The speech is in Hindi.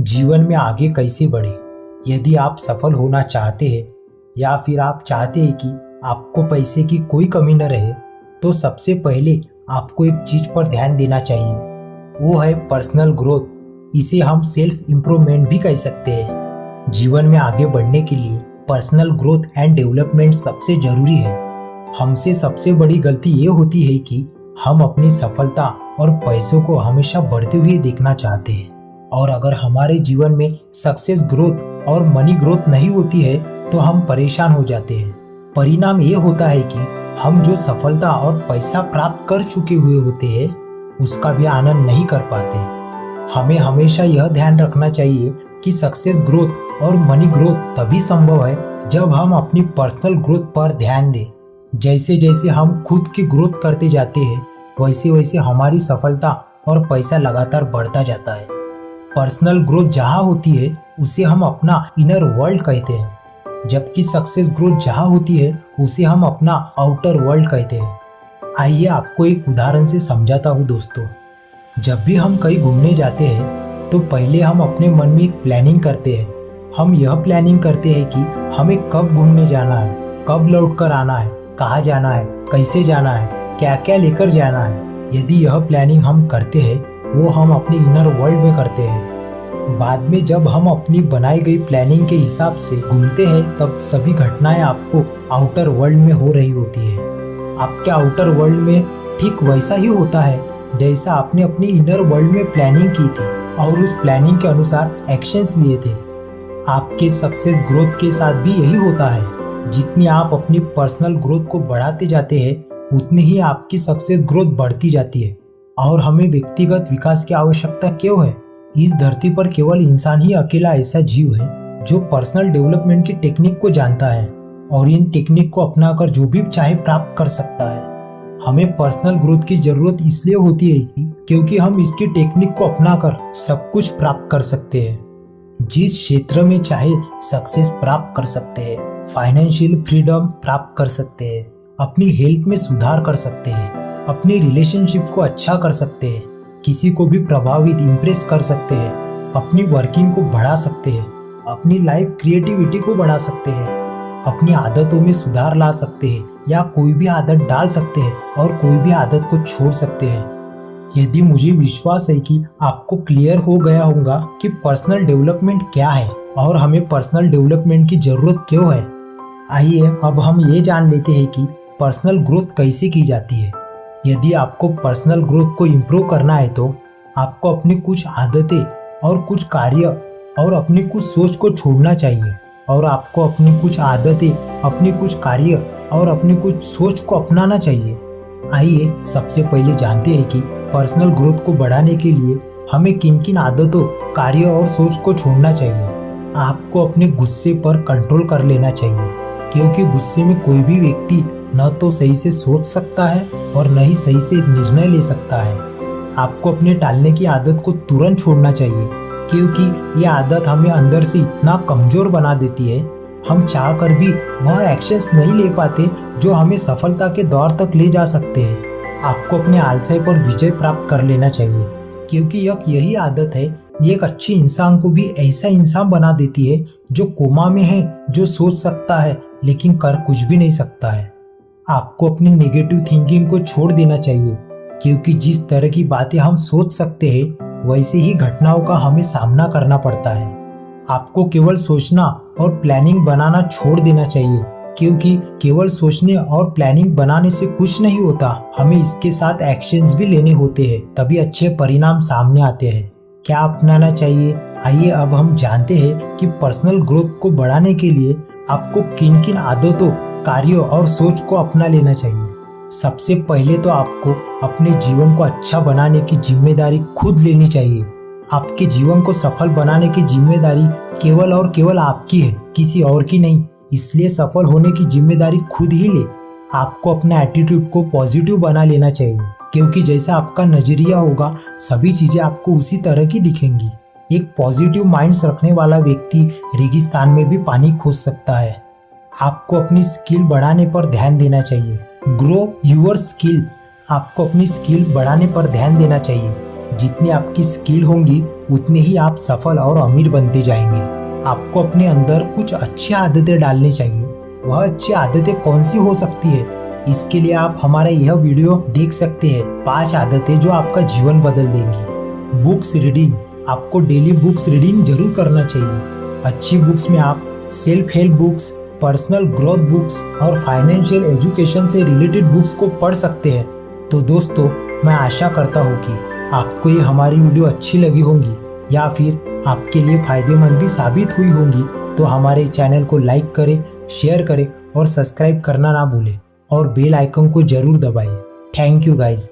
जीवन में आगे कैसे बढ़े। यदि आप सफल होना चाहते हैं या फिर आप चाहते हैं कि आपको पैसे की कोई कमी न रहे, तो सबसे पहले आपको एक चीज पर ध्यान देना चाहिए, वो है पर्सनल ग्रोथ। इसे हम सेल्फ इम्प्रूवमेंट भी कह सकते हैं। जीवन में आगे बढ़ने के लिए पर्सनल ग्रोथ एंड डेवलपमेंट सबसे जरूरी है। हमसे सबसे बड़ी गलती ये होती है कि हम अपनी सफलता और पैसों को हमेशा बढ़ते हुए देखना चाहते हैं, और अगर हमारे जीवन में सक्सेस ग्रोथ और मनी ग्रोथ नहीं होती है तो हम परेशान हो जाते हैं। परिणाम ये होता है कि हम जो सफलता और पैसा प्राप्त कर चुके हुए होते हैं उसका भी आनंद नहीं कर पाते। हमें हमेशा यह ध्यान रखना चाहिए कि सक्सेस ग्रोथ और मनी ग्रोथ तभी संभव है जब हम अपनी पर्सनल ग्रोथ पर ध्यान दें। जैसे जैसे हम खुद की ग्रोथ करते जाते हैं वैसे वैसे हमारी सफलता और पैसा लगातार बढ़ता जाता है। पर्सनल ग्रोथ जहाँ होती है उसे हम अपना इनर वर्ल्ड कहते हैं, जबकि सक्सेस ग्रोथ जहाँ होती है उसे हम अपना आउटर वर्ल्ड कहते हैं। आइए आपको एक उदाहरण से समझाता हूँ दोस्तों। जब भी हम कहीं घूमने जाते हैं तो पहले हम अपने मन में एक प्लानिंग करते हैं। हम यह प्लानिंग करते हैं कि हमें कब घूमने जाना है, कब लौट कर आना है, कहाँ जाना है, कैसे जाना है, क्या क्या लेकर जाना है। यदि यह प्लानिंग हम करते हैं वो हम अपने इनर वर्ल्ड में करते हैं। बाद में जब हम अपनी बनाई गई प्लानिंग के हिसाब से घूमते हैं तब सभी घटनाएं आपको आउटर वर्ल्ड में हो रही होती है। आपके आउटर वर्ल्ड में ठीक वैसा ही होता है जैसा आपने अपनी इनर वर्ल्ड में प्लानिंग की थी और उस प्लानिंग के अनुसार एक्शंस लिए थे। आपके सक्सेस ग्रोथ के साथ भी यही होता है। जितनी आप अपनी पर्सनल ग्रोथ को बढ़ाते जाते हैं उतनी ही आपकी सक्सेस ग्रोथ बढ़ती जाती है। और हमें व्यक्तिगत विकास की आवश्यकता क्यों है? इस धरती पर केवल इंसान ही अकेला ऐसा जीव है जो पर्सनल डेवलपमेंट की टेक्निक को जानता है और इन टेक्निक को अपनाकर जो भी चाहे प्राप्त कर सकता है। हमें पर्सनल ग्रोथ की जरूरत इसलिए होती है क्योंकि हम इसकी टेक्निक को अपनाकर सब कुछ प्राप्त कर सकते हैं। जिस क्षेत्र में चाहे सक्सेस प्राप्त कर सकते हैं, फाइनेंशियल फ्रीडम प्राप्त कर सकते हैं, अपनी हेल्थ में सुधार कर सकते हैं, अपनी रिलेशनशिप को अच्छा कर सकते हैं, किसी को भी प्रभावित इम्प्रेस कर सकते हैं, अपनी वर्किंग को बढ़ा सकते हैं, अपनी लाइफ क्रिएटिविटी को बढ़ा सकते हैं, अपनी आदतों में सुधार ला सकते हैं या कोई भी आदत डाल सकते हैं और कोई भी आदत को छोड़ सकते हैं। यदि मुझे विश्वास है कि आपको क्लियर हो गया होगा कि पर्सनल डेवलपमेंट क्या है और हमें पर्सनल डेवलपमेंट की जरूरत क्यों है। आइए अब हम ये जान लेते हैं कि पर्सनल ग्रोथ कैसे की जाती है। यदि आपको पर्सनल ग्रोथ को इम्प्रूव करना है तो आपको अपनी कुछ आदतें और कुछ कार्य और अपनी कुछ सोच को छोड़ना चाहिए, और आपको अपनी कुछ आदतें, अपनी कुछ कार्य और अपनी कुछ सोच को अपनाना चाहिए। आइए सबसे पहले जानते हैं कि पर्सनल ग्रोथ को बढ़ाने के लिए हमें किन किन आदतों, कार्यों और सोच को छोड़ना चाहिए। आपको अपने गुस्से पर कंट्रोल कर लेना चाहिए, क्योंकि गुस्से में कोई भी व्यक्ति न तो सही से सोच सकता है और न ही सही से निर्णय ले सकता है। आपको अपने टालने की आदत को तुरंत छोड़ना चाहिए, क्योंकि ये आदत हमें अंदर से इतना कमजोर बना देती है हम चाह कर भी वह एक्शंस नहीं ले पाते जो हमें सफलता के दौर तक ले जा सकते हैं। आपको अपने आलस्य पर विजय प्राप्त कर लेना चाहिए, क्योंकि यही आदत है ये एक अच्छे इंसान को भी ऐसा इंसान बना देती है जो कोमा में है, जो सोच सकता है लेकिन कर कुछ भी नहीं सकता है। आपको अपनी नेगेटिव थिंकिंग को छोड़ देना चाहिए, क्योंकि जिस तरह की बातें हम सोच सकते हैं वैसे ही घटनाओं का हमें सामना करना पड़ता है। आपको केवल सोचना और प्लानिंग बनाना छोड़ देना चाहिए, क्योंकि केवल सोचने और प्लानिंग बनाने से कुछ नहीं होता, हमें इसके साथ एक्शंस भी लेने होते हैं, तभी अच्छे परिणाम सामने आते हैं। क्या अपनाना चाहिए? आइए अब हम जानते हैं कि पर्सनल ग्रोथ को बढ़ाने के लिए आपको किन किन आदतों, कार्यों और सोच को अपना लेना चाहिए। सबसे पहले तो आपको अपने जीवन को अच्छा बनाने की जिम्मेदारी खुद लेनी चाहिए। आपके जीवन को सफल बनाने की जिम्मेदारी केवल और केवल आपकी है, किसी और की नहीं। इसलिए सफल होने की जिम्मेदारी खुद ही ले। आपको अपना एटीट्यूड को पॉजिटिव बना लेना चाहिए, क्योंकि जैसा आपका नजरिया होगा सभी चीजें आपको उसी तरह की दिखेंगी। एक पॉजिटिव माइंड्स रखने वाला व्यक्ति रेगिस्तान में भी पानी खोज सकता है। आपको अपनी स्किल बढ़ाने पर ध्यान देना चाहिए। Grow your skill. आपको अपनी स्किल बढ़ाने पर ध्यान देना चाहिए। जितनी आपकी स्किल होंगी उतने ही आप सफल और अमीर बनते जाएंगे। आपको अपने अंदर कुछ अच्छी आदतें डालनी चाहिए। वह अच्छी आदतें कौन सी हो सकती है, इसके लिए आप हमारा यह वीडियो देख सकते हैं। 5 आदतें जो आपका जीवन बदल देंगी। बुक्स रीडिंग, आपको डेली बुक्स रीडिंग जरूर करना चाहिए। अच्छी बुक्स में आप self help books, personal growth books और फाइनेंशियल एजुकेशन से रिलेटेड बुक्स को पढ़ सकते हैं। तो दोस्तों, मैं आशा करता हूँ कि आपको ये हमारी वीडियो अच्छी लगी होंगी या फिर आपके लिए फायदेमंद भी साबित हुई होंगी। तो हमारे चैनल को लाइक करें, शेयर करें और सब्सक्राइब करना ना भूलें और बेल आइकन को जरूर दबाएं। Thank you guys.